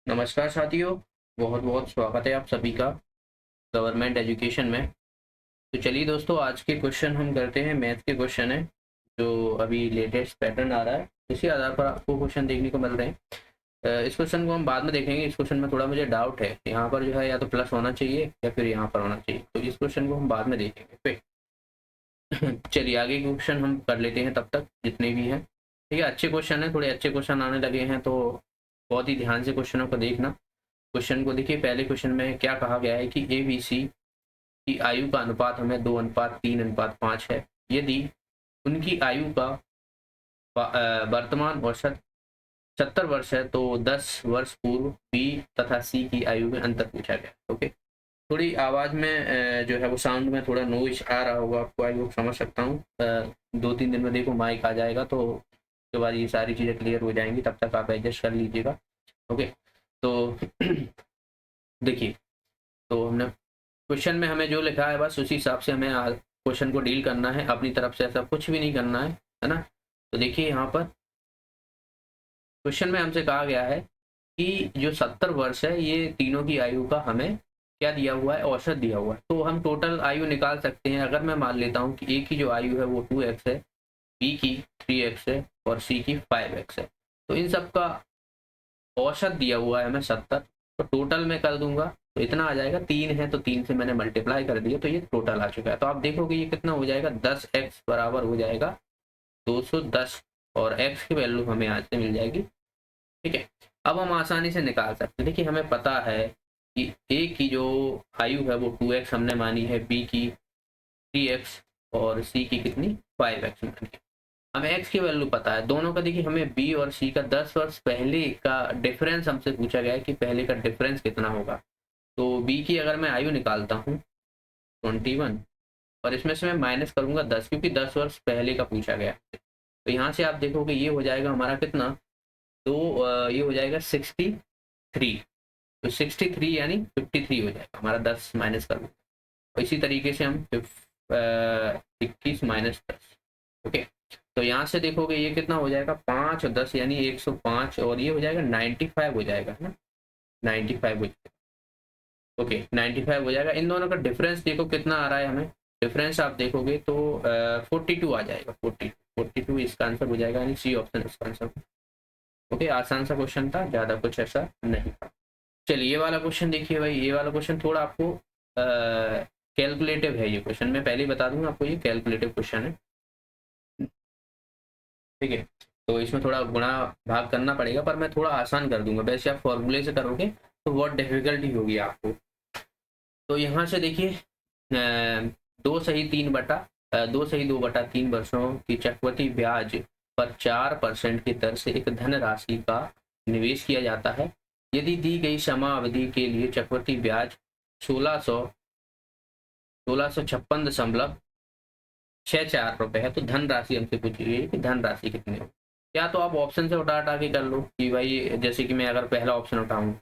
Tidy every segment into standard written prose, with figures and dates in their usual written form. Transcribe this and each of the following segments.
नमस्कार साथियों, बहुत बहुत स्वागत है आप सभी का गवर्नमेंट एजुकेशन में। तो चलिए दोस्तों, आज के क्वेश्चन हम करते हैं। मैथ के क्वेश्चन है जो अभी लेटेस्ट पैटर्न आ रहा है, इसी आधार पर आपको क्वेश्चन देखने को मिल रहे हैं। इस क्वेश्चन को हम बाद में देखेंगे। इस क्वेश्चन में थोड़ा मुझे डाउट है, यहाँ पर जो है या तो प्लस होना चाहिए या फिर यहाँ पर होना चाहिए, तो इस क्वेश्चन को हम बाद में देखेंगे फिर। चलिए आगे के क्वेश्चन हम कर लेते हैं तब तक, जितने भी हैं। ठीक है, अच्छे क्वेश्चन है, थोड़े अच्छे क्वेश्चन आने लगे हैं, तो बहुत ही ध्यान से क्वेश्चनों को देखना। क्वेश्चन को देखिए, पहले क्वेश्चन में क्या कहा गया है कि ए बी सी की आयु का अनुपात हमें 2:3:5 है। यदि उनकी आयु का वर्तमान औसत 70 वर्ष है तो 10 वर्ष पूर्व बी तथा सी की आयु में अंतर पूछा गया। ओके, थोड़ी आवाज में जो है वो साउंड में थोड़ा नॉइज आ रहा होगा आपको, आई होप समझ सकता हूँ। 2-3 दिन में देखो माइक आ जाएगा तो उसके बाद ये सारी चीज़ें क्लियर हो जाएंगी, तब तक आप एडजस्ट कर लीजिएगा। ओके, तो देखिए, तो हमने क्वेश्चन में हमें जो लिखा है बस उसी हिसाब से हमें क्वेश्चन को डील करना है, अपनी तरफ से ऐसा कुछ भी नहीं करना है ना। तो देखिए यहाँ पर क्वेश्चन में हमसे कहा गया है कि जो 70 वर्ष है ये तीनों की आयु का हमें क्या दिया हुआ है, औसत दिया हुआ है। तो हम टोटल आयु निकाल सकते हैं। अगर मैं मान लेता हूँ कि ए की जो आयु है वो 2x है, बी की 3x है और सी की 5x है, तो इन सब का औसत दिया हुआ है हमें 70। तो टोटल में कर दूंगा तो इतना आ जाएगा, 3 है तो 3 से मैंने मल्टीप्लाई कर दिया तो ये टोटल आ चुका है। तो आप देखोगे ये कितना हो जाएगा, 10x बराबर हो जाएगा 210 और x की वैल्यू हमें आज से मिल जाएगी। ठीक है, अब हम आसानी से निकाल सकते हैं। देखिए हमें पता है कि a की जो आयु है वो 2x हमने मानी है, b की 3x और c की कितनी 5x मानी है। हमें x की वैल्यू पता है दोनों का। देखिए हमें b और c का 10 वर्ष पहले का डिफरेंस हमसे पूछा गया है कि पहले का डिफरेंस कितना होगा। तो b की अगर मैं आयु निकालता हूँ 21 और इसमें से मैं माइनस करूंगा 10, क्योंकि 10 वर्ष पहले का पूछा गया है। तो यहाँ से आप देखोगे ये हो जाएगा हमारा कितना, तो ये हो जाएगा 63। तो 63 यानी 53 हो जाएगा हमारा, 10 माइनस कर लो। और इसी तरीके से हम 21 माइनस 10। ओके, तो यहाँ से देखोगे ये कितना हो जाएगा, 5 और 10 यानी 105 और ये हो जाएगा 95 हो जाएगा, है ना। 95 हो जाएगा। ओके, 95 हो जाएगा। इन दोनों का डिफरेंस देखो कितना आ रहा है हमें। डिफरेंस आप देखोगे तो 42 आ जाएगा। 42 इसका आंसर हो जाएगा, यानी सी ऑप्शन इसका आंसर। ओके, आसान सा क्वेश्चन था, ज़्यादा कुछ ऐसा नहीं था। चलिए ये वाला क्वेश्चन देखिए भाई, ये वाला क्वेश्चन थोड़ा आपको कैलकुलेटिव है। ये क्वेश्चन मैं पहले ही बता दूंगा आपको, ये कैलकुलेटिव क्वेश्चन है। ठीक है, तो इसमें थोड़ा गुणा भाग करना पड़ेगा, पर मैं थोड़ा आसान कर दूंगा। वैसे आप फॉर्मूले से करोगे तो बहुत डिफिकल्टी होगी आपको। तो यहाँ से देखिए, 2 सही 2 बटा 3 वर्षों की चक्रवृद्धि ब्याज पर 4% की दर से एक धन राशि का निवेश किया जाता है। यदि दी गई समयावधि के लिए चक्रवृद्धि ब्याज 1656.64 रुपए है, तो धनराशि हमसे पूछी गई है कि धनराशि कितनी हो। या तो आप ऑप्शन से उठा उठा के कर लो कि भाई, जैसे कि मैं अगर पहला ऑप्शन उठाऊं,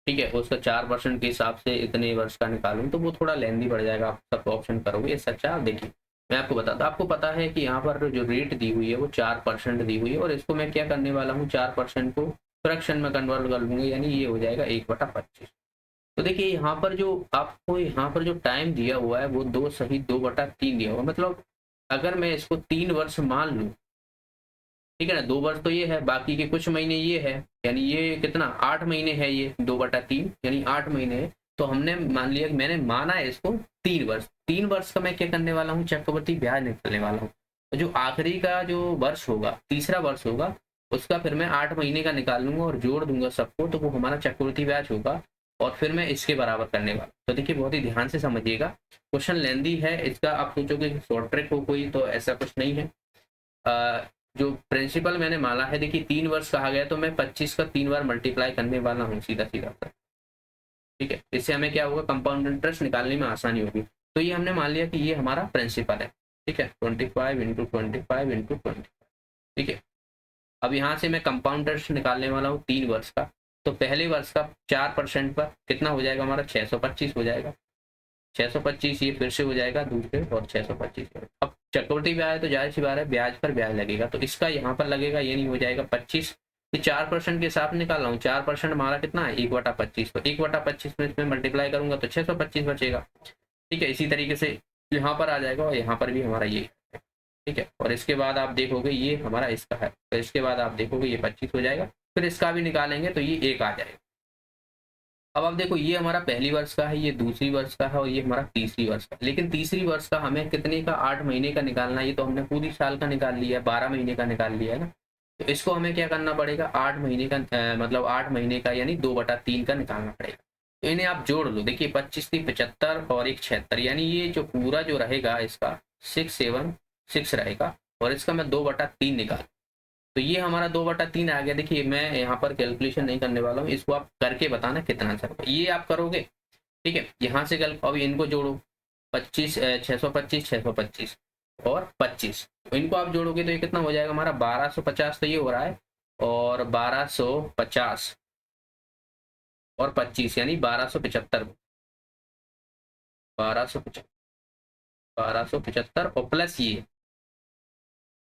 ठीक है, उसका 4% के हिसाब से इतने वर्ष का निकालूं तो वो थोड़ा लेंदी पड़ जाएगा। आप सब ऑप्शन करोगे इससे अच्छा। आप देखिए मैं आपको बताता, आपको पता है कि यहाँ पर जो रेट दी हुई है वो 4% दी हुई है, और इसको मैं क्या करने वाला हूँ, 4% को फ्रैक्शन में कन्वर्ट कर लूंगा, यानी ये हो जाएगा 1/25। तो देखिए यहाँ पर जो आपको यहाँ पर जो टाइम दिया हुआ है वो 2 सही 2 बटा 3 दिया हुआ, मतलब अगर मैं इसको 3 वर्ष मान लूँ, ठीक है ना, 2 वर्ष तो ये है, बाकी के कुछ महीने ये है, यानी ये कितना 8 महीने है, ये 2/3 यानी 8 महीने है। तो हमने मान लिया कि मैंने माना है इसको 3 वर्ष। 3 वर्ष का मैं क्या करने वाला हूँ, चक्रवृद्धि ब्याज निकालने वाला हूँ। तो जो आखिरी का जो वर्ष होगा, तीसरा वर्ष होगा, उसका फिर मैं 8 महीने का निकाल लूंगा और जोड़ दूंगा सबको, तो वो हमारा चक्रवृद्धि ब्याज होगा, और फिर मैं इसके बराबर करने वाला। तो देखिए बहुत ही ध्यान से समझिएगा, क्वेश्चन लेंदी है इसका। आप सोचोगे शॉर्ट ट्रिक हो कोई, तो ऐसा कुछ नहीं है। जो प्रिंसिपल मैंने माना है, देखिए 3 वर्ष कहा गया, तो मैं 25 का 3 बार मल्टीप्लाई करने वाला हूँ सीधा सीधा सा। ठीक है, इससे हमें क्या होगा, कंपाउंड इंटरेस्ट निकालने में आसानी होगी। तो ये हमने मान लिया कि ये हमारा प्रिंसिपल है। ठीक है, 25 × 25 × 20। ठीक है, अब यहाँ से मैं कंपाउंड इंटरेस्ट निकालने वाला हूँ 3 वर्ष का। तो पहले वर्ष का 4% पर कितना हो जाएगा हमारा, 625 हो जाएगा। 625 ये फिर से हो जाएगा दूसरे, और 625। अब चक्रवृद्धि ब्याज है तो जाहिर सी बात है ब्याज पर ब्याज लगेगा, तो इसका यहाँ पर लगेगा, ये नहीं हो जाएगा 25, कि 4% के हिसाब निकाल रहा हूँ। 4% हमारा कितना है 1/25, तो 1/25 में इसमें मल्टीप्लाई करूंगा तो 625 बचेगा। ठीक है, इसी तरीके से यहाँ पर आ जाएगा और यहाँ पर भी हमारा ये है। ठीक है, और इसके बाद आप देखोगे ये हमारा इसका है, तो इसके बाद आप देखोगे ये 25 हो जाएगा, फिर इसका भी निकालेंगे तो ये 1 आ जाएगा। अब आप देखो ये हमारा पहली वर्ष का है, ये दूसरी वर्ष का है और ये हमारा तीसरी वर्ष का। लेकिन तीसरी वर्ष का हमें कितने का 8 महीने का निकालना है, ये तो हमने पूरी साल का निकाल लिया है, 12 महीने का निकाल लिया है ना। तो इसको हमें क्या करना पड़ेगा 8 महीने का मतलब 8 महीने का यानी 2/3 का निकालना पड़ेगा। तो इन्हें आप जोड़ लो, देखिए 25 थी 75 और एक 76, यानी ये जो पूरा जो रहेगा इसका 676 रहेगा और इसका मैं 2/3 निकाल, तो ये हमारा 2/3 आ गया। देखिए मैं यहाँ पर कैलकुलेशन नहीं करने वाला हूँ, इसको आप करके बताना कितना सर ये आप करोगे। ठीक है, यहाँ से कल अब इनको जोड़ो 25 625 625 और 25, तो इनको आप जोड़ोगे तो ये कितना हो जाएगा हमारा 1250, तो ये हो रहा है, और 1250 और 25 यानी 1275, 1275 और प्लस ये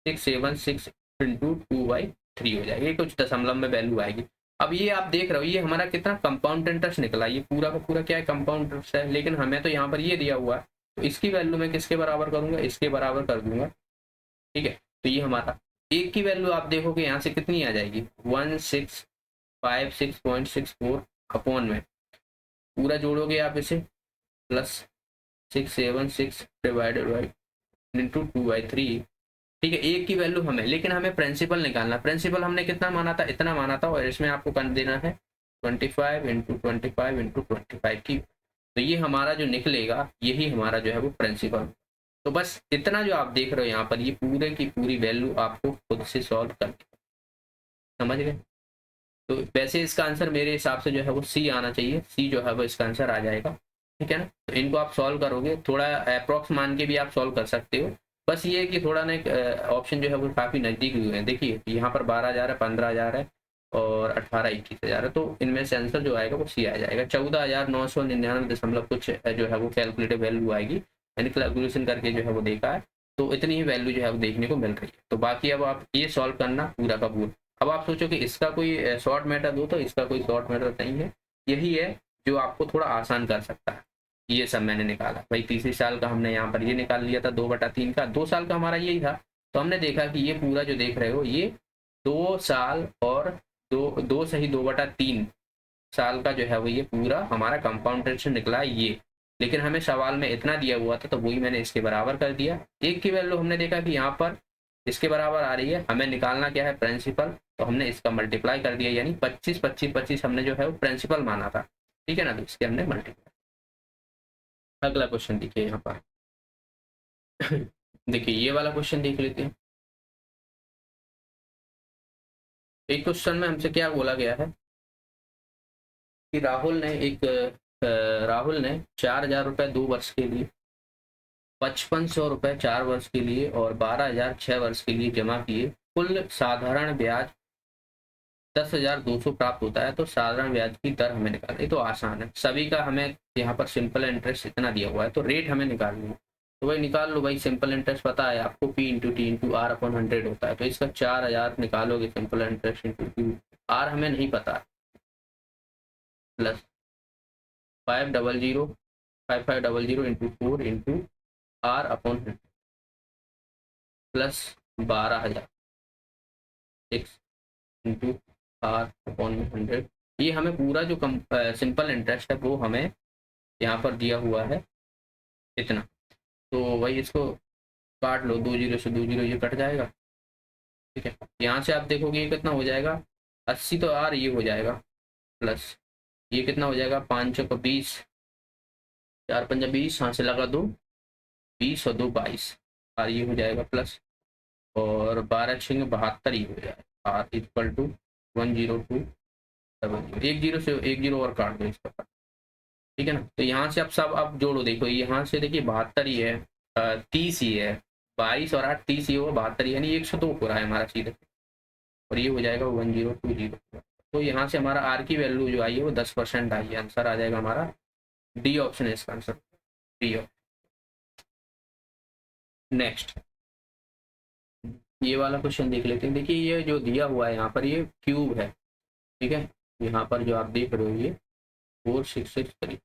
676 इंटू 2/3 हो जाएगा, ये कुछ दशमलव में वैल्यू आएगी। अब ये आप देख रहे हो ये हमारा कितना कंपाउंड इंटरेस्ट निकला, ये पूरा का पूरा क्या है कंपाउंड इंटरेस्ट है, लेकिन हमें तो यहाँ पर ये दिया हुआ है, तो इसकी वैल्यू मैं किसके बराबर करूंगा, इसके बराबर कर दूंगा। ठीक है, तो ये हमारा एक की वैल्यू आप देखोगे यहाँ से कितनी आ जाएगी 1656.64 अपॉन में पूरा जोड़ोगे आप इसे प्लस 676 डिवाइडेड बाई इंटू 2/3। ठीक है, एक की वैल्यू हमें, लेकिन हमें प्रिंसिपल निकालना, प्रिंसिपल हमने कितना माना था इतना माना था, और इसमें आपको कर देना है 25 इंटू 25 इंटू 25 की, तो ये हमारा जो निकलेगा यही हमारा जो है वो प्रिंसिपल। तो बस इतना जो आप देख रहे हो यहाँ पर ये पूरे की पूरी वैल्यू आपको खुद से सॉल्व कर, समझ गए। तो वैसे इसका आंसर मेरे हिसाब से जो है वो सी आना चाहिए, सी जो है वो इसका आंसर आ जाएगा। ठीक है ना, तो इनको आप सॉल्व करोगे, थोड़ा अप्रॉक्स मान के भी आप सॉल्व कर सकते हो, बस ये है कि थोड़ा ना ऑप्शन जो है वो काफ़ी नज़दीक हुए हैं। देखिए यहाँ पर 12,000 है, 15,000 है और 18-21,000 है, तो इनमें से आंसर जो आएगा वो सी आ जाएगा। 14,999 दशमलव कुछ जो है वो कैलकुलेटिव वैल्यू आएगी, मैंने कैलकुलेशन करके जो है वो देखा है, तो इतनी ही वैल्यू जो है वो देखने को मिल रही है। तो बाकी अब आप ये सॉल्व करना पूरा का पूरा। अब आप सोचो कि इसका कोई शॉर्ट मेथड हो, तो इसका कोई शॉर्ट मेथड नहीं है, यही है जो आपको थोड़ा आसान कर सकता है। ये सब मैंने निकाला भाई, तीसरी साल का हमने यहाँ पर ये निकाल लिया था 2/3 का, 2 साल का हमारा यही था, तो हमने देखा कि ये पूरा जो देख रहे हो ये 2 साल और 2 सही 2/3 साल का जो है वो ये पूरा हमारा कंपाउंड इंटरेस्ट निकला है ये। लेकिन हमें सवाल में इतना दिया हुआ था तो वही मैंने इसके बराबर कर दिया। एक की वैल्यू हमने देखा कि यहाँ पर इसके बराबर आ रही है, हमें निकालना क्या है प्रिंसिपल, तो हमने इसका मल्टीप्लाई कर दिया, यानी 25 25 25 हमने जो है वो प्रिंसिपल माना था। ठीक है ना, तो इसके हमने मल्टीप्लाई। अगला क्वेश्चन देखिए यहाँ पर देखिए ये वाला क्वेश्चन देख लेते हैं। एक क्वेश्चन में हमसे क्या बोला गया है कि राहुल ने 4,000 रुपये 2 वर्ष के लिए, 5500 रुपये 4 वर्ष के लिए और 12,000 6 वर्ष के लिए जमा किए, कुल साधारण ब्याज 10,200 प्राप्त होता है, तो साधारण ब्याज की दर हमें निकालनी। ये तो आसान है, सभी का हमें यहाँ पर सिंपल इंटरेस्ट इतना दिया हुआ है, तो रेट हमें निकालनी है, तो भाई निकाल लो भाई। सिंपल इंटरेस्ट पता है आपको P into T into R upon 100 होता है, तो इसका 4,000 निकालोगे simple interest into Q, R हमें नहीं पता, plus 5500 into 4 into R upon 100 plus 12,000 6 into R upon 100। ये हमें पूरा जो सिंपल इंटरेस्ट है वो हमें यहाँ पर दिया हुआ है इतना, तो वही इसको काट लो, 2 जीरो से 2 जीरो ये कट जाएगा। ठीक है, यहाँ से आप देखोगे ये कितना हो जाएगा 80, तो आर ये हो जाएगा, प्लस ये कितना हो जाएगा 5 को 20, 4 पंजा 20, यहाँ से लगा 2 20 और 2 22, आर ये हो जाएगा प्लस, और 12 6 72 ही हो जाएगा, आर इक्वल टू 102 एक जीरो से एक जीरो और काट दो इसका। ठीक है ना, तो यहाँ से आप सब आप जोड़ो, देखो यहाँ से देखिए 72 ही है, 30 ही है, 22 और 8 30 ही हो 72, यानी 102 हो रहा है हमारा सीधे, और ये हो जाएगा 1020। तो यहाँ से हमारा आर की वैल्यू जो आई है वो 10% आई है, आंसर आ जाएगा हमारा डी ऑप्शन है इसका आंसर, डी ऑप्शन। नेक्स्ट ये वाला क्वेश्चन देख लेते हैं। देखिए ये जो दिया हुआ है यहाँ पर ये क्यूब है, ठीक है। यहाँ पर जो आप देख रहे हो ये 4663,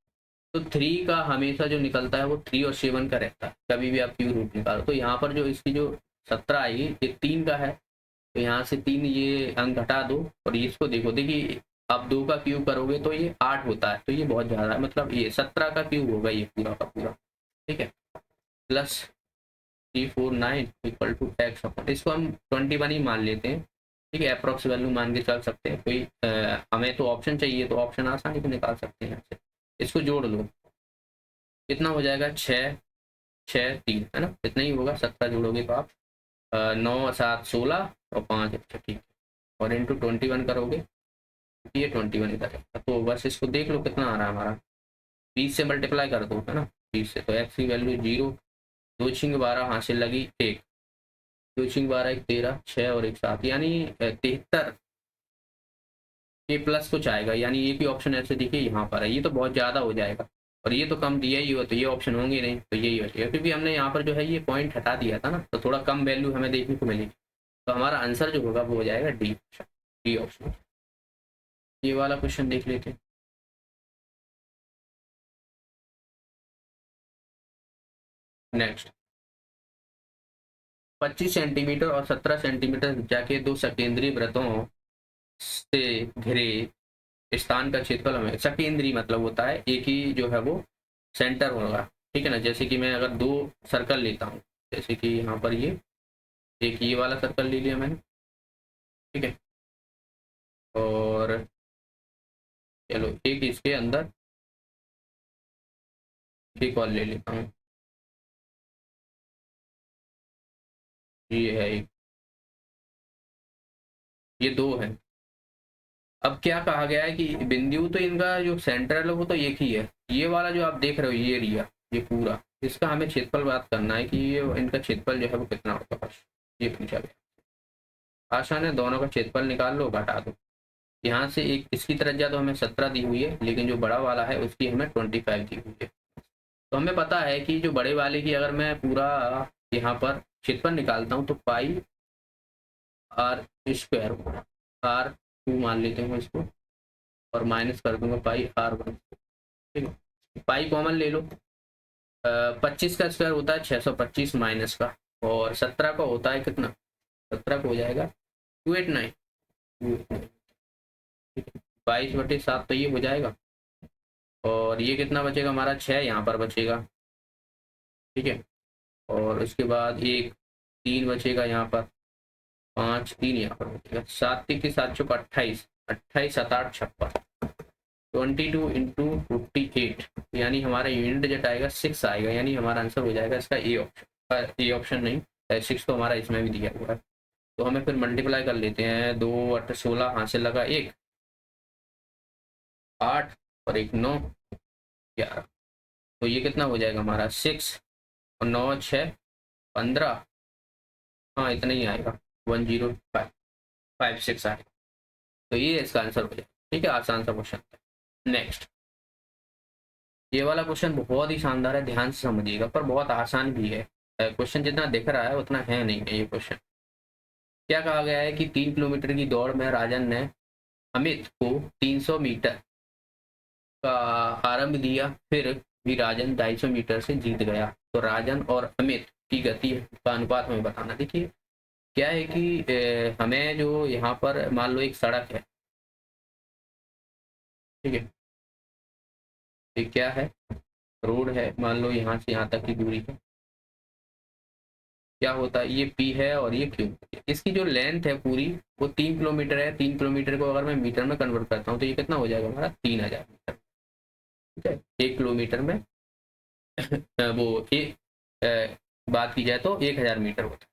तो 3 का हमेशा जो निकलता है वो 3 और 7 का रहता है, कभी भी आप क्यूब रूट निकालो। तो यहाँ पर जो इसकी जो 17 आएगी ये 3 का है, तो यहाँ से 3 ये अंक घटा दो और ये इसको देखो। देखिए आप 2 का क्यूब करोगे तो ये 8 होता है, तो ये बहुत ज़्यादा है, मतलब ये 17 का क्यूब होगा ये पूरा का पूरा, ठीक है। Plus 349 equal to x upon, इसको हम 21 ही मान लेते हैं, ठीक है। अप्रॉक्स वैल्यू मान के चल सकते हैं। कोई हमें तो ऑप्शन चाहिए, तो ऑप्शन आसानी से निकाल सकते हैं यहाँ से। इसको जोड़ लो, कितना हो जाएगा 6 6 3, है ना, इतना ही होगा। 17 जोड़ोगे तो आप 9 7 16 और 5, अच्छा ठीक है। और इंटू 21 करोगे, ये 21 इधर है, तो बस इसको देख लो कितना आ रहा है हमारा। 20 से मल्टीप्लाई कर दो, है ना, 20 से, तो एक्स की वैल्यू 0, 2 छिंग 12 हासिल लगी 1, 2 छिंग 12 1 13, 6 और 1 7, यानी 73 के प्लस कुछ आएगा, यानी ये भी ऑप्शन ऐसे देखिए यहाँ पर है। ये तो बहुत ज़्यादा हो जाएगा और ये तो कम दिया ही हुआ, तो ये ऑप्शन होंगे नहीं, तो यही बचेगा, क्योंकि हमने यहाँ पर जो है ये पॉइंट हटा दिया था ना, तो थोड़ा कम वैल्यू हमें देखने को मिलेगी। तो हमारा आंसर जो होगा वो हो जाएगा डी, डी ऑप्शन। ये वाला क्वेश्चन देख लेते हैं। नेक्स्ट, 25 सेंटीमीटर और 17 सेंटीमीटर जाके 2 सकेंद्रीय वृत्तों से घिरे स्थान का क्षेत्रफल हमें, सकेंद्रीय मतलब होता है एक ही जो है वो सेंटर होगा, ठीक है ना। जैसे कि मैं अगर 2 सर्कल लेता हूँ, जैसे कि यहाँ पर ये एक ये वाला सर्कल ले लिया मैंने, ठीक है, और चलो एक इसके अंदर एक और ले लेता हूँ, ये है एक, ये 2 है। अब क्या कहा गया है कि बिंदु तो इनका जो सेंट्रल है वो तो एक ही है, ये वाला जो आप देख रहे हो ये एरिया, ये पूरा, इसका हमें क्षेत्रफल बात करना है कि ये इनका क्षेत्रफल जो है वो कितना होगा, बस ये पूछा गया। आसान है, दोनों का क्षेत्रफल निकाल लो, घटा दो। यहाँ से एक इसकी त्रिज्या तो हमें 17 दी हुई है, लेकिन जो बड़ा वाला है उसकी हमें 25 दी हुई है। तो हमें पता है कि जो बड़े वाले की अगर मैं पूरा यहाँ पर क्षेत्रफल निकालता हूँ तो पाई आर स्क्वायर होगा, R2 मान लेते हैं इसको, और माइनस कर दूंगा पाई R1, ठीक है। पाई कॉमन ले लो, 25 का स्क्वायर होता है 625 माइनस का, और 17 का होता है कितना, 17 का हो जाएगा 289, 22/7 तो ये हो जाएगा। और ये कितना बचेगा हमारा, 6 यहाँ पर बचेगा, ठीक है। और उसके बाद एक 3 बचेगा यहाँ पर, 5 3 यहाँ पर बचेगा, 7 की 7 चौक 28, 28 7 8 56, 22 इंटू 58, यानी हमारा यूनिट जेट आएगा 6 आएगा, यानी हमारा आंसर हो जाएगा इसका ए ऑप्शन। ए ऑप्शन नहीं, 6 तो हमारा इसमें भी दिया हुआ है। तो हमें फिर मल्टीप्लाई कर लेते हैं, 2 8 16 हासिल लगा 1 8 और 1 9 11, तो ये कितना हो जाएगा हमारा 6 और 9 6 15, हाँ इतना ही आएगा, 10556 आएगा। तो ये इसका आंसर हो जाएगा, ठीक है। आसान सा क्वेश्चन। नेक्स्ट, ये वाला क्वेश्चन बहुत ही शानदार है, ध्यान से समझिएगा, पर बहुत आसान भी है। क्वेश्चन जितना दिख रहा है उतना है नहीं है ये क्वेश्चन। क्या कहा गया है कि 3 किलोमीटर की दौड़ में राजन ने अमित को 300 मीटर का आरंभ दिया, फिर भी राजन 250 मीटर से जीत गया। तो राजन और अमित की गति का अनुपात हमें बताना। देखिए क्या है कि हमें जो यहाँ पर मान लो एक सड़क है, ठीक है, ये क्या है, रोड है, मान लो यहाँ से यहाँ तक की दूरी है। क्या होता है, ये पी है और ये क्यू, इसकी जो लेंथ है पूरी वो 3 किलोमीटर है। 3 किलोमीटर को अगर मैं मीटर में कन्वर्ट करता हूँ तो ये कितना हो जाएगा हमारा, 3000 मीटर, ठीक है। 1 किलोमीटर में वो एक बात की जाए तो 1000 मीटर होता है।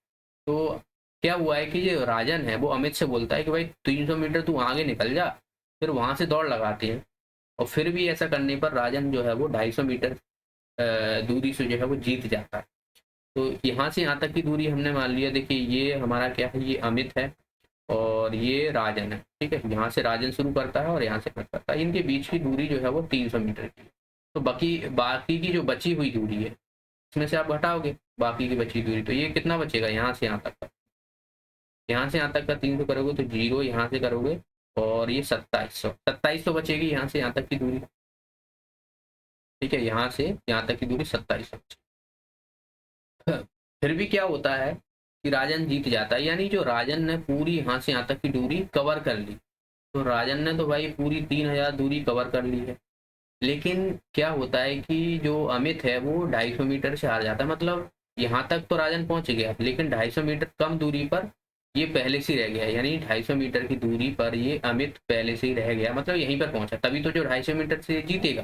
तो क्या हुआ है कि ये राजन है वो अमित से बोलता है कि भाई 300 मीटर तू आगे निकल जा, फिर वहां से दौड़ लगाते हैं। और फिर भी ऐसा करने पर राजन जो है वो 250 मीटर दूरी से जो है वो जीत जाता है। तो यहाँ से यहाँ तक की दूरी हमने मान लिया। देखिए ये हमारा क्या है, ये अमित है और ये राजन है, ठीक है। यहाँ से राजन शुरू करता है और यहाँ से कट करता है, इनके बीच की दूरी जो है वो 300 मीटर की है। तो बाकी की जो बची हुई दूरी है इसमें से आप घटाओगे बाकी की बची दूरी, तो ये कितना बचेगा यहाँ से यहाँ तक का, यहाँ से यहाँ तक का 300 करोगे तो 0 यहाँ से करोगे और ये 2700 बचेगी यहाँ से यहाँ तक की दूरी। ठीक है, यहाँ से यहाँ तक की दूरी 2700। फिर भी क्या होता है कि राजन जीत जाता है, यानी जो राजन ने पूरी यहाँ से यहाँ तक की दूरी कवर कर ली। तो राजन ने तो भाई पूरी 3000 दूरी कवर कर ली है। लेकिन क्या होता है कि जो अमित है वो 250 मीटर से हार जाता है। मतलब यहाँ तक तो राजन पहुंच गया, लेकिन 250 मीटर कम दूरी पर ये पहले से रह गया, यानी 250 मीटर की दूरी पर ये अमित पहले से ही रह गया, मतलब यहीं पर पहुंचा। तभी तो जो 250 मीटर से जीतेगा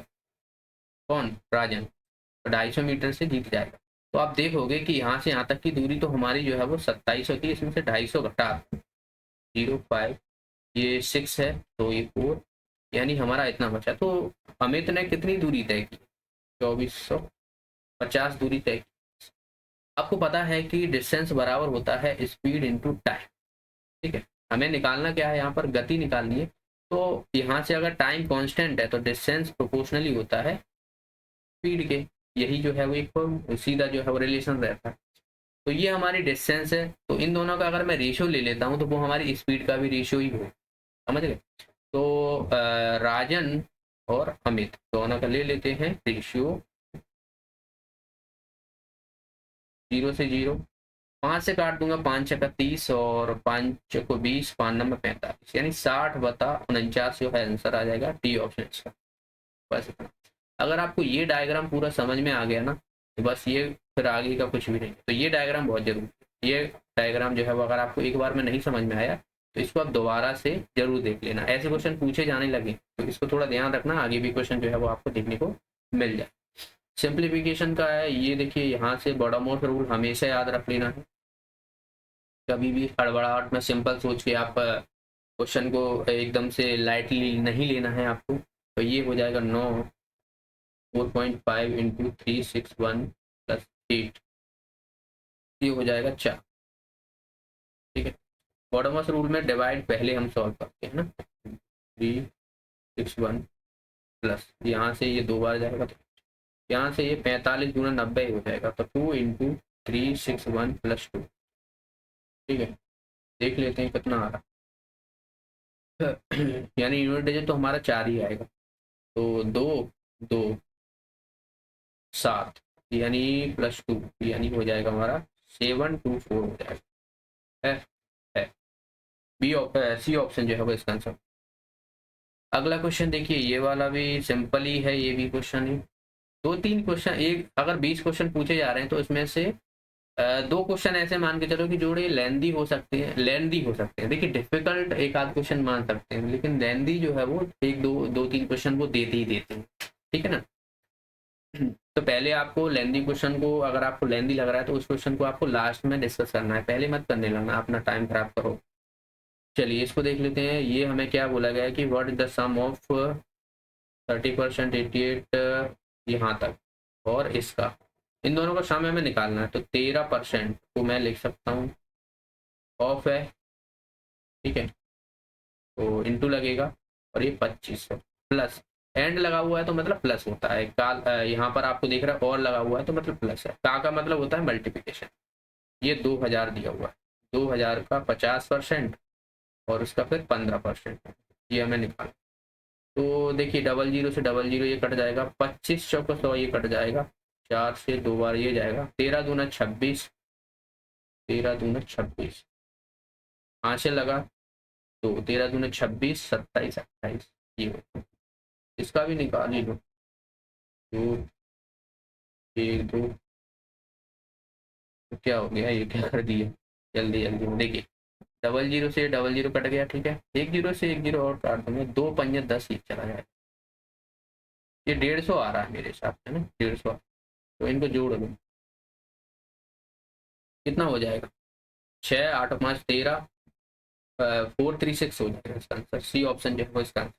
कौन, राजन, तो 250 मीटर से जीत जाएगा। तो आप देखोगे कि यहाँ से यहाँ तक की दूरी तो हमारी जो है वो 2700 की, इसमें से 250 घटा 05, ये 6 है तो ये 4, यानी हमारा इतना बचा। तो अमित ने कितनी दूरी तय की, 2450 दूरी तय की। आपको पता है कि डिस्टेंस बराबर होता है स्पीड इनटू टाइम। ठीक है, हमें निकालना क्या है, यहाँ पर गति निकालनी है। तो यहाँ से अगर टाइम कांस्टेंट है तो डिस्टेंस प्रोपोर्शनली होता है स्पीड के, यही जो है वो एक सीधा जो है वो रिलेशन रहता है। तो ये हमारी डिस्टेंस है, तो इन दोनों का अगर मैं रेशियो ले लेता हूँ तो वो हमारी स्पीड का भी रेशियो ही हो, समझ गए। तो राजन और अमित दोनों का ले लेते हैं रेशियो 0 से 0, 5 से काट दूंगा, 5 छक्का 30 और 5 को 20, 5 नंबर 45, यानी 60/49 जो है आंसर आ जाएगा डी ऑप्शन इसका। बस इतना। अगर आपको ये डायग्राम पूरा समझ में आ गया ना तो बस ये फिर आगे का कुछ भी नहीं। तो ये डायग्राम बहुत जरूरी है। ये डायग्राम जो है वो अगर आपको एक बार में नहीं समझ में आया तो इसको आप दोबारा से जरूर देख लेना। ऐसे क्वेश्चन पूछे जाने लगे तो इसको थोड़ा ध्यान रखना, आगे भी क्वेश्चन जो है वो आपको देखने को मिल जाए। सिंप्लीफिकेशन का है ये, देखिए यहाँ से बॉडमॉस रूल हमेशा याद रख लेना है। कभी भी हड़बड़ाहट में सिंपल सोच के आप क्वेश्चन को एकदम से लाइटली नहीं लेना है आपको। तो ये हो जाएगा 9, 4.5 इंटू 361 प्लस 8, ये हो जाएगा 4। ठीक है, बॉडमॉस रूल में डिवाइड पहले हम सॉल्व करते हैं ना, 361 प्लस यहाँ से ये 2 बार जाएगा तो यहाँ से ये 45 गुना 90 हो जाएगा, तो 2 इंटू 361 प्लस 2। ठीक है, देख लेते हैं कितना आ रहा यानी यूनिट डिजिट तो हमारा 4 ही आएगा। तो 2 2 7 यानी प्लस 2, यानी हो जाएगा हमारा 724 हो जाएगा। है बी सी ऑप्शन जो है वो इसका आंसर। अगला क्वेश्चन देखिए, ये वाला भी सिंपल ही है, ये भी क्वेश्चन ही 2-3 क्वेश्चन, एक अगर 20 क्वेश्चन पूछे जा रहे हैं तो इसमें से 2 क्वेश्चन ऐसे मान के चलो कि जोड़े लेंदी हो सकते हैं। देखिए डिफिकल्ट एक आध क्वेश्चन मान सकते हैं, लेकिन लेंदी जो है वो 1-2-3 क्वेश्चन वो देते ही देते हैं। ठीक है ना। तो पहले आपको लेंदी क्वेश्चन को, अगर आपको लेंदी लग रहा है तो उस क्वेश्चन को आपको लास्ट में डिस्कस करना है, पहले मत करने लगना, अपना टाइम खराब करो। चलिए इसको देख लेते हैं। ये हमें क्या बोला गया है कि what is the sum of 30%, 88 यहाँ तक और इसका, इन दोनों का सम हमें निकालना है। तो 13% को मैं लिख सकता हूँ ऑफ है। ठीक है, तो इंटू लगेगा और ये 2500 प्लस एंड लगा हुआ है तो मतलब प्लस होता है। काल यहाँ पर आपको देख रहा है और लगा हुआ है तो मतलब प्लस है। का मतलब होता है मल्टीप्लिकेशन। ये 2000 दिया हुआ है, 2000 का 50% और उसका फिर 15%, ये हमें निकाल। तो देखिए 00 से 00 ये कट जाएगा, 25 चौका 100 ये कट जाएगा, 4 से 2 बार ये जाएगा, 13 दूना 26, 13 दूना 26 5 से लगा तो 13 दूना 26, 27 28, ये इसका भी निकाल ही लो। 2 1 2, तो क्या हो गया, ये क्या कर दिया, जल्दी जल्दी देखिए 00 से 00 कट गया। ठीक है, 10 से 10 और काट दूंगा, 2 पंजे 10 ही चला जाएगा। ये 150 आ रहा है मेरे हिसाब से ना, 150। तो इनको जोड़ दो, कितना हो जाएगा, 6 8 5 13, 436 हो जाएगा इसका आंसर। सी ऑप्शन जो है इसका answer,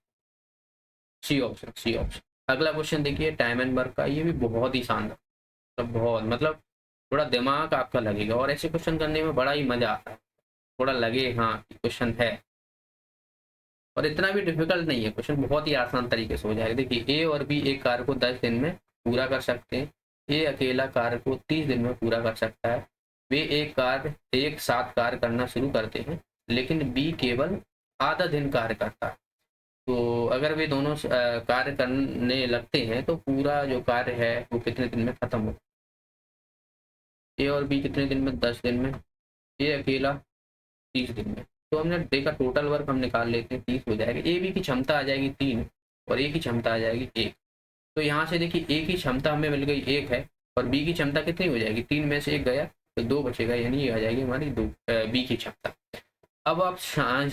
C option, C option. अगला क्वेश्चन देखिए टाइम एंड वर्क का, ये भी बहुत ही शानदार, तो बहुत मतलब थोड़ा दिमाग आपका लगेगा और ऐसे क्वेश्चन करने में बड़ा ही मजा आता है। थोड़ा लगे हाँ क्वेश्चन है, और इतना भी डिफिकल्ट नहीं है क्वेश्चन, बहुत ही आसान तरीके से हो जाएगा। देखिए ए और बी एक कार्य को 10 दिन में पूरा कर सकते हैं, ए अकेला कार्य को 30 दिन में पूरा कर सकता है, वे एक साथ कार्य करना शुरू करते हैं, लेकिन बी केवल आधा दिन कार्य करता है। तो अगर वे दोनों कार्य करने लगते हैं तो पूरा जो कार्य है वो कितने दिन में खत्म हो? ए और बी कितने दिन में? 10 दिन में। ए अकेला 30 दिन में। तो हमने देखा टोटल वर्क हम निकाल लेते हैं, 30 हो जाएगा। ए बी की क्षमता आ जाएगी 3 और ए की क्षमता आ जाएगी 1। तो यहाँ से देखिए ए की क्षमता हमें मिल गई 1 है और बी की क्षमता कितनी हो जाएगी? 3 में से 1 गया तो 2 बचेगा, यानी ये आ जाएगी हमारी बी की क्षमता। अब आप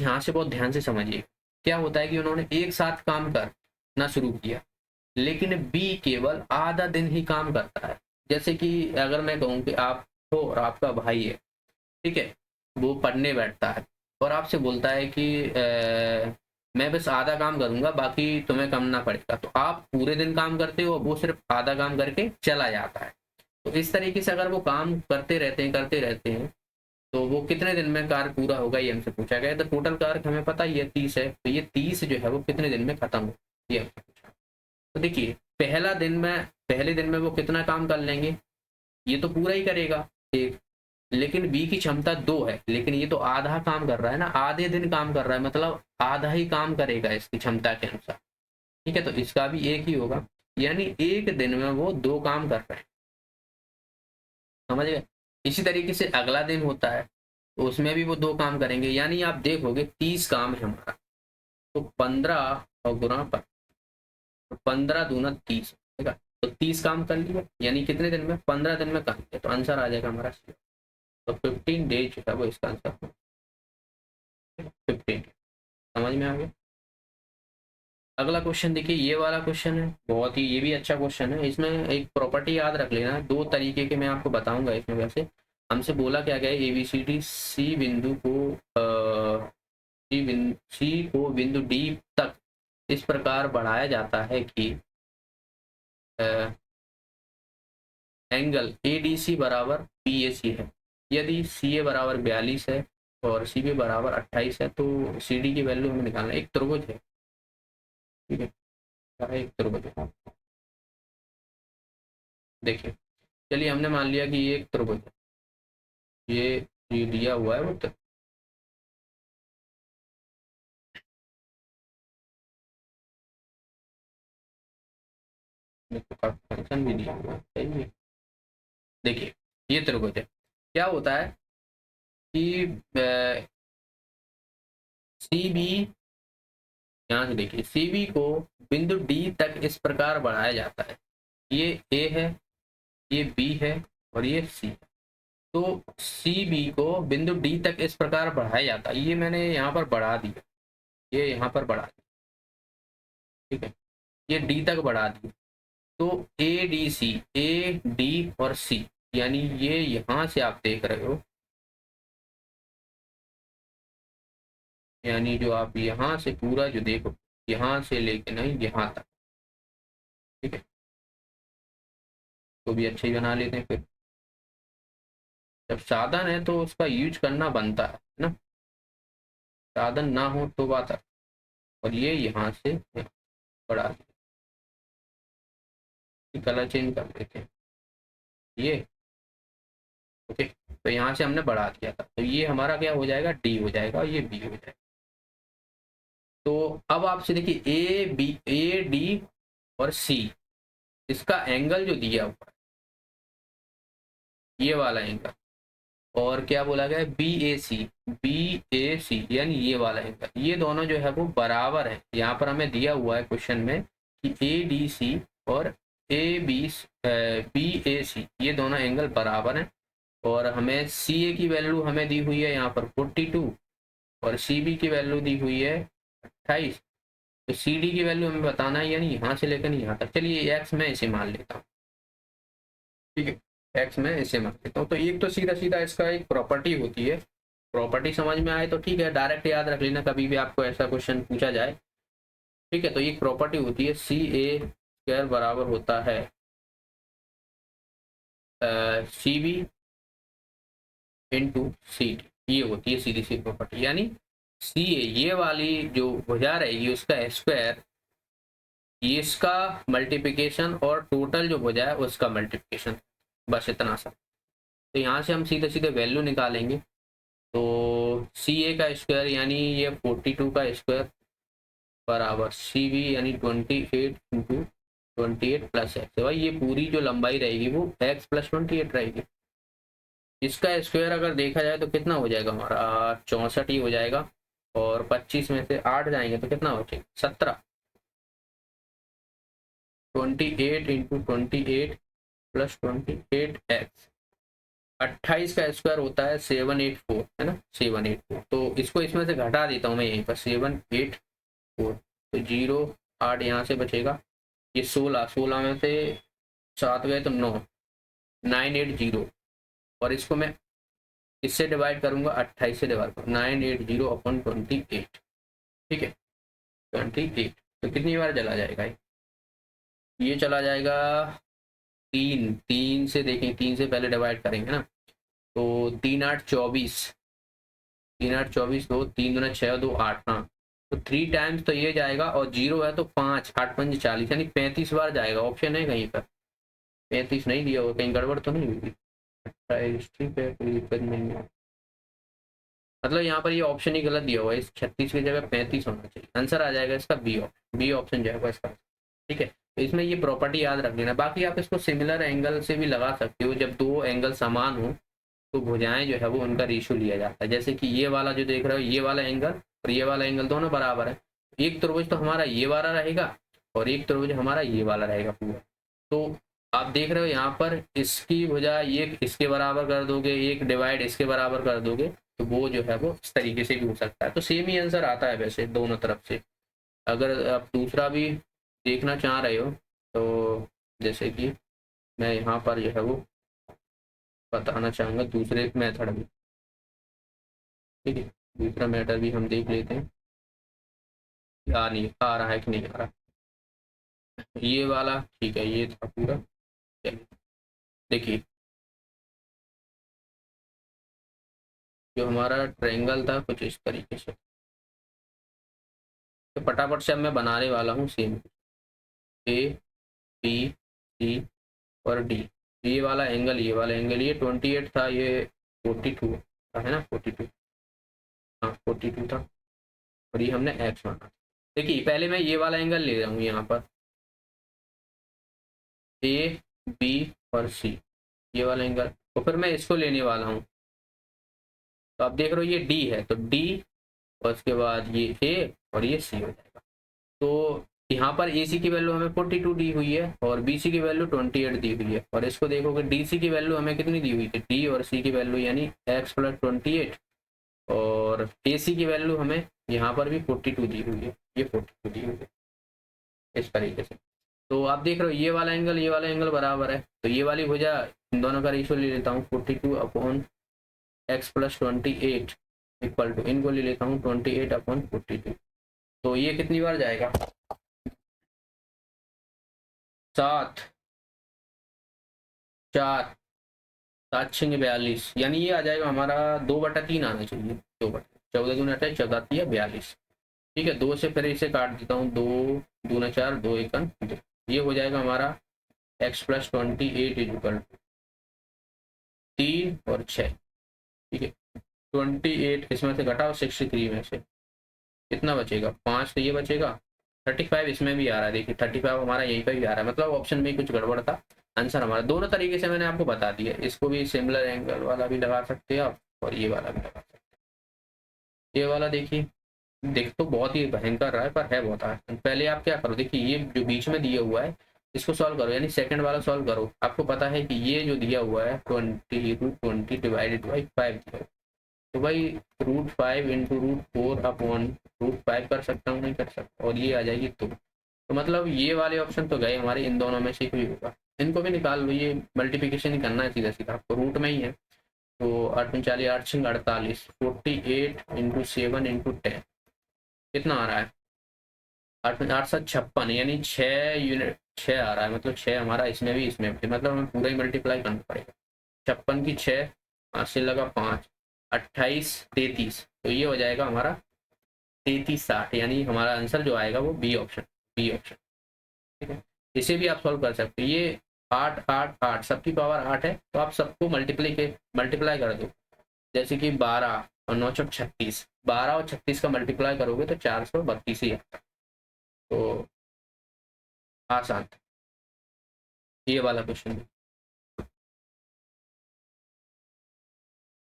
यहाँ से बहुत ध्यान से समझिए, क्या होता है कि उन्होंने एक साथ काम करना शुरू किया, लेकिन बी केवल आधा दिन ही काम करता है। जैसे कि अगर मैं कहूँ कि आप हो और आपका भाई है, ठीक है, वो पढ़ने बैठता है और आपसे बोलता है कि मैं बस आधा काम करूंगा, बाकी तुम्हें करना पड़ेगा। तो आप पूरे दिन काम करते हो, वो सिर्फ आधा काम करके चला जाता है। तो इस तरीके से अगर वो काम करते रहते हैं तो वो कितने दिन में कार्य पूरा होगा, ये हमसे पूछा गया। तो टोटल कार्य हमें पता ही है 30 है, तो ये 30 जो है वो कितने दिन में खत्म हो, ये हमसे पूछा। तो देखिए पहले दिन में वो कितना काम कर लेंगे, ये तो पूरा ही करेगा एक, लेकिन बी की क्षमता 2 है, लेकिन ये तो आधा काम कर रहा है ना, आधे दिन काम कर रहा है, मतलब आधा ही काम करेगा इसकी क्षमता के अनुसार। ठीक है, तो इसका भी एक ही होगा, यानी एक दिन में वो 2 काम कर रहे हैं। समझ गए? इसी तरीके से अगला दिन होता है तो उसमें भी वो 2 काम करेंगे, यानी आप देखोगे 30 काम है हमारा। तो 15 और गुना पर 15 दूना 30, ठीक है, तो 30 काम कर लिया, यानी कितने दिन में? 15 दिन में कर लिया, तो आंसर आ जाएगा हमारा। तो 15 डेज जो है वो इसका आंसर है, 15। समझ में आ गया? अगला क्वेश्चन देखिए, ये वाला क्वेश्चन है बहुत ही, ये भी अच्छा क्वेश्चन है। इसमें एक प्रॉपर्टी याद रख लेना, 2 तरीके के मैं आपको बताऊंगा इसमें। वैसे हमसे बोला क्या गया, एबीसीडी सी बिंदु को सी को बिंदु डी तक इस प्रकार बढ़ाया जाता है कि एंगल एडीसी बराबर बीएसी है। यदि सी ए बराबर 42 है और सी बी बराबर 28 है, तो सी डी की वैल्यू हमें निकालना है। एक त्रिभुज है, ठीक है, एक त्रिभुज है। देखिए, चलिए हमने मान लिया कि ये एक त्रिभुज है, ये दिया हुआ है वो फंक्शन भी दिया हुआ है, सही है। देखिए ये त्रिभुज है, क्या होता है कि सी बी, यहाँ से देखिए सी बी को बिंदु डी तक इस प्रकार बढ़ाया जाता है। ये ए है, ये बी है और ये सी है। तो सी बी को बिंदु डी तक इस प्रकार बढ़ाया जाता है, ये मैंने यहाँ पर बढ़ा दिया, ये यहाँ पर बढ़ा दिया, ठीक है, ये डी तक बढ़ा दिया। तो A D C, A D और सी, यानी ये यहाँ से आप देख रहे हो, यानी जो आप यहाँ से पूरा जो देखो, यहाँ से लेके नहीं यहाँ तक, ठीक है, तो भी अच्छे ही बना लेते हैं। फिर जब साधन है तो उसका यूज करना बनता है ना, साधन ना हो तो बात है। और ये यहाँ से बढ़ा, कलर चेंज कर देते हैं ये, ओके। तो यहाँ से हमने बढ़ा दिया था, तो ये हमारा क्या हो जाएगा, डी हो जाएगा और ये बी हो जाएगा। तो अब आपसे देखिए ए बी, ए डी और सी, इसका एंगल जो दिया हुआ है ये वाला एंगल, और क्या बोला गया, बी ए सी, बी ए सी यानी ये वाला एंगल, ये दोनों जो है वो बराबर है। यहाँ पर हमें दिया हुआ है क्वेश्चन में कि ए डी सी और ए बी बी ए सी ये दोनों एंगल बराबर हैं। और हमें सी ए की वैल्यू हमें दी हुई है यहाँ पर 42 और सी बी की वैल्यू दी हुई है 28। तो सी डी की वैल्यू हमें बताना है, यानी यहाँ से लेकर यहाँ तक। चलिए एक्स में इसे मान लेता हूँ, ठीक है, एक्स में इसे मान लेता हूँ। तो एक तो सीधा सीधा इसका एक प्रॉपर्टी होती है, प्रॉपर्टी समझ में आए तो ठीक है, डायरेक्ट याद रख लेना कभी भी आपको ऐसा क्वेश्चन पूछा जाए, ठीक है। तो एक प्रॉपर्टी होती है सी ए स्क्वायर बराबर होता है C B into C D, ये होती है सीधी सी प्रॉपर्टी। यानी सी ए ये वाली जो भुजा रहेगी उसका स्क्वायर, ये इसका मल्टीप्लिकेशन और टोटल जो भुजा है उसका मल्टीप्लिकेशन, बस इतना सा। तो यहाँ से हम सीधे सीधे वैल्यू निकालेंगे। तो सी ए का स्क्वायर यानी ये 42 का स्क्वायर बराबर सी बी यानी 28 इंटू 28 प्लस एक्स। भाई ये पूरी जो लंबाई रहेगी वो एक्स प्लस 28 रहेगी। इसका स्क्वायर अगर देखा जाए तो कितना हो जाएगा हमारा 64 ही हो जाएगा, और 25 में से 8 जाएंगे तो कितना बचेगा 17। 28 इंटू 28 प्लस 28 एक्स, 28 का स्क्वायर होता है 784, है ना 784। तो इसको इसमें से घटा देता हूँ मैं यहीं पर 784, तो 0 8 यहाँ से बचेगा, ये 16 में से 7 गए तो 9 980, और इसको मैं इससे डिवाइड करूंगा 28 से डिवाइड करूँ 980 अपॉन 28, ठीक है 28। तो कितनी बार चला जाएगा ये चला जाएगा 3 से, देखें 3 से पहले डिवाइड करेंगे ना, तो 3 8 24, 3 8 24, 2 3 दूना 6 2 8, हाँ तो 3 टाइम्स तो ये जाएगा, और 0 है तो 5 8 5 40, यानी 35 बार जाएगा। ऑप्शन है कहीं पर 35 नहीं दिया होगा, कहीं गड़बड़ तो नहीं हुई। ठीक है कोई दिक्कत नहीं है, मतलब यहाँ पर ये ऑप्शन ही गलत दिया हुआ है, इस 36 की जगह 35 होना चाहिए। आंसर आ जाएगा इसका बी ऑप्शन, बी ऑप्शन जाएगा इसका, ठीक है। तो इसमें ये प्रॉपर्टी याद रख लेना। बाकी आप इसको सिमिलर एंगल से भी लगा सकते हो, जब दो एंगल समान हो तो भुजाएं जो है वो उनका रेशियो लिया जाता है। जैसे कि ये वाला जो देख रहे हो, ये वाला एंगल और ये वाला एंगल दोनों बराबर है, एक त्रिभुज तो हमारा ये वाला रहेगा और एक त्रिभुज हमारा ये वाला रहेगा पूरा। तो आप देख रहे हो यहाँ पर इसकी भुजा ये इसके बराबर कर दोगे, एक डिवाइड इसके बराबर कर दोगे, तो वो जो है वो इस तरीके से भी हो सकता है। तो सेम ही आंसर आता है वैसे दोनों तरफ से। अगर आप दूसरा भी देखना चाह रहे हो तो जैसे कि मैं यहाँ पर जो है वो बताना चाहूँगा दूसरे मेथड में, ठीक है दूसरा मेथड भी हम देख लेते हैं नहीं आ रहा है कि नहीं आ रहा। ये वाला ठीक है, ये था पूरा। चलिए देखिए, जो हमारा ट्रायंगल था कुछ इस तरीके से, तो फटाफट से अब मैं बनाने वाला हूँ सेम। ए बी सी और डी, ये वाला एंगल ये वाला एंगल, ये 28 था, ये 42 था, है ना 42, हाँ 42 था, और ये हमने एक्स माना। देखिए पहले मैं ये वाला एंगल ले रहा हूँ यहाँ पर, ए बी और सी, ये वाला एंगल, तो फिर मैं इसको लेने वाला हूँ। तो आप देख रहे हो ये डी है, तो डी और उसके बाद ये ए और ये सी हो जाएगा। तो यहाँ पर ए सी की वैल्यू हमें 42 दी हुई है और बी सी की वैल्यू 28 दी हुई है, और इसको देखोगे डी सी की वैल्यू हमें कितनी दी हुई थी, डी और सी की वैल्यू यानी एक्स प्लस 28, और ए सी की वैल्यू हमें यहाँ पर भी 42 दी हुई है, ये 42 दी हुई है इस तरीके से। तो आप देख रहे हो ये वाला एंगल बराबर है, तो ये वाली भुजा इन दोनों का रेशियो ले लेता हूँ 42 upon X plus 28 equal to, इनको ले लेता हूँ 28 अपॉन 42। तो ये कितनी बार जाएगा 7 4 7 6 42, यानी ये आ जाएगा हमारा 2/3 आना चाहिए, 2/3 14 दूना 28 14 3 42, ठीक है। 2 से फिर इसे काट देता हूँ, 2 दूना 4 2 1 2, ये हो जाएगा हमारा एक्स प्लस 28 इक्वल 3 और 6, ठीक है। 28 इसमें से घटाओ 63 में से कितना बचेगा 5, तो ये बचेगा 35 इसमें भी आ रहा है, देखिए 35 हमारा यहीं पर भी आ रहा है, मतलब ऑप्शन में कुछ गड़बड़ था। आंसर हमारा दोनों तरीके से मैंने आपको बता दिया, इसको भी सिमिलर एंगल वाला भी लगा सकते हैं आप, और ये वाला भी लगा सकते हैं। ये वाला देखिए, देख तो बहुत ही भयंकर रहा है पर है बहुत आसान। पहले आप क्या करो, देखिए ये जो बीच में दिया हुआ है इसको सॉल्व करो, यानी सेकंड वाला सॉल्व करो। आपको पता है कि ये जो दिया हुआ है 20 डिवाइडेड बाई 5 दिया है, तो भाई √5 इंटू √4 अपॉन √5 कर सकता हूँ, नहीं कर सकता, और ये आ जाएगी 2। तो मतलब ये वाले ऑप्शन तो गए हमारे, इन दोनों में से कोई होगा। इनको भी निकाल लो, ये मल्टीप्लिकेशन ही करना है सीधा सीधा, आपको रूट में ही है। तो 8 40 8 6 48, 48 इंटू 7 इंटू 10 कितना आ रहा है 8 8 7 56, यानी 6 यूनिट 6 आ रहा है, मतलब 6 हमारा इसमें भी इसमें भी, मतलब हमें पूरा ही मल्टीप्लाई करना पड़ेगा। 56 की 6 5 से लगा 5 28 33, तो ये हो जाएगा हमारा 33 60, यानी हमारा आंसर जो आएगा वो बी ऑप्शन, बी ऑप्शन, ठीक है। इसे भी आप सॉल्व कर सकते हो, ये 8 8 8 सबकी पावर 8 है, तो आप सबको मल्टीप्लाई कर दो। जैसे कि 12 और 9 चौक 36, 12 और 36 का मल्टीप्लाई करोगे तो 432 ही आता। तो आसान था ये वाला क्वेश्चन।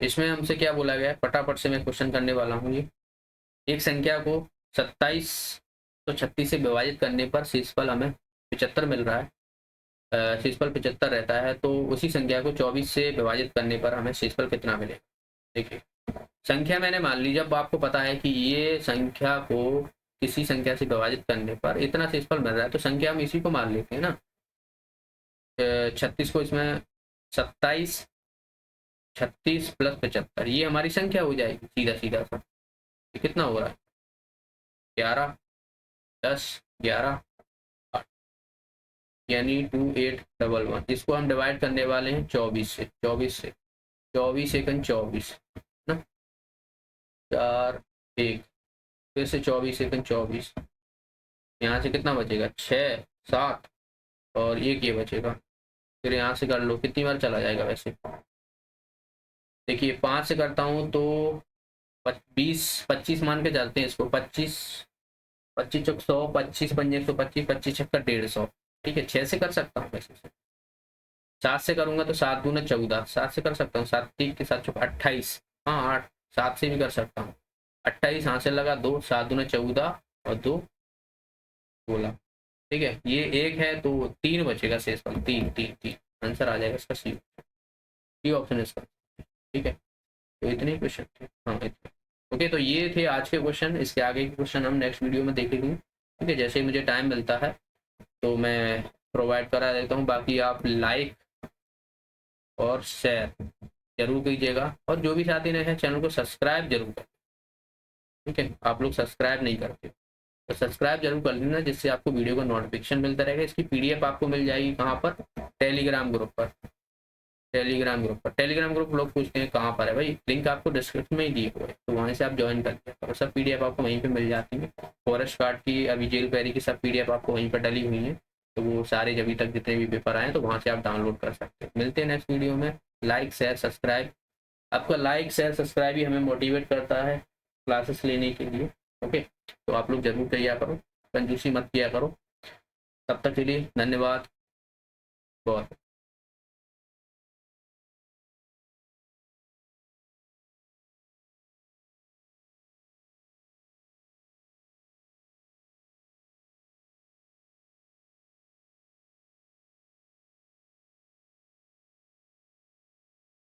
इसमें हमसे क्या बोला गया है, फटाफट से मैं क्वेश्चन करने वाला हूँ। ये एक संख्या को 27 तो 36 से विभाजित करने पर शेषफल हमें 75 मिल रहा है। शेषफल 75 रहता है, तो उसी संख्या को 24 से विभाजित करने पर हमें शेषफल कितना मिलेगा। देखिए संख्या मैंने मान ली, जब आपको पता है कि ये संख्या को किसी संख्या से विभाजित करने पर इतना शेषफल मिल रहा है, तो संख्या हम इसी को मान लेते हैं ना। 36 को इसमें 27 36 प्लस 75 ये हमारी संख्या हो जाएगी सीधा सीधा सा। ये कितना हो रहा है, 11 10 11 8, यानी 2811। इसको हम डिवाइड करने वाले हैं 24 से। 24 एकन 24 ना, 4 1, फिर से 24 एकन 24, यहाँ से कितना बचेगा 6 7 और एक ये बचेगा। फिर यहाँ से कर लो, कितनी बार चला जाएगा वैसे। देखिए 5 से करता हूँ तो 20 25 मान के चलते हैं इसको। 25 25 चौक 100, 25 पंजे 125, 25 छक्का 150। ठीक है, 6 से कर सकता हूँ वैसे। 7 से करूंगा तो 7 दूना 14, 7 से कर सकता हूँ। 7 3 के साथ 28, हाँ 8, 7 से भी कर सकता हूँ। 28 हाथ से लगा 2, 7 दूना 14 और 2 16। ठीक है, ये एक है तो 3 बचेगा शेषफल, 3 3 3। आंसर आ जाएगा इसका सी ऑप्शन इसका। ठीक है, तो इतने क्वेश्चन थे, हाँ इतने। ओके, तो ये थे आज के क्वेश्चन। इसके आगे के क्वेश्चन हम नेक्स्ट वीडियो में देखेंगे। ठीक है, जैसे ही मुझे टाइम मिलता है तो मैं प्रोवाइड करा देता हूँ। बाकी आप लाइक और शेयर जरूर कीजिएगा, और जो भी साथी नए हैं चैनल को सब्सक्राइब जरूर करें। ठीक है, आप लोग सब्सक्राइब नहीं करते तो सब्सक्राइब जरूर कर लेना, जिससे आपको वीडियो का नोटिफिकेशन मिलता रहेगा। इसकी पीडीएफ आपको मिल जाएगी कहाँ पर, टेलीग्राम ग्रुप पर। टेलीग्राम ग्रुप लोग पूछते हैं कहाँ पर है भाई, लिंक आपको डिस्क्रिप्शन में ही दी हुई है, तो वहाँ से आप ज्वाइन करते हैं और सब पीडीएफ आपको वहीं पे मिल जाती है। फॉरेस्ट गार्ड की, अभी जेल पैरी की सब पीडीएफ आपको वहीं पर डली हुई है, तो वो सारे अभी तक जितने भी पेपर आए तो वहाँ से आप डाउनलोड कर सकते हैं। मिलते हैं नेक्स्ट वीडियो में। लाइक शेयर सब्सक्राइब, आपका लाइक शेयर सब्सक्राइब ही हमें मोटिवेट करता है क्लासेस लेने के लिए। ओके, तो आप लोग जरूर किया करो, कंजूसी मत किया करो। तब तक के लिए धन्यवाद बहुत।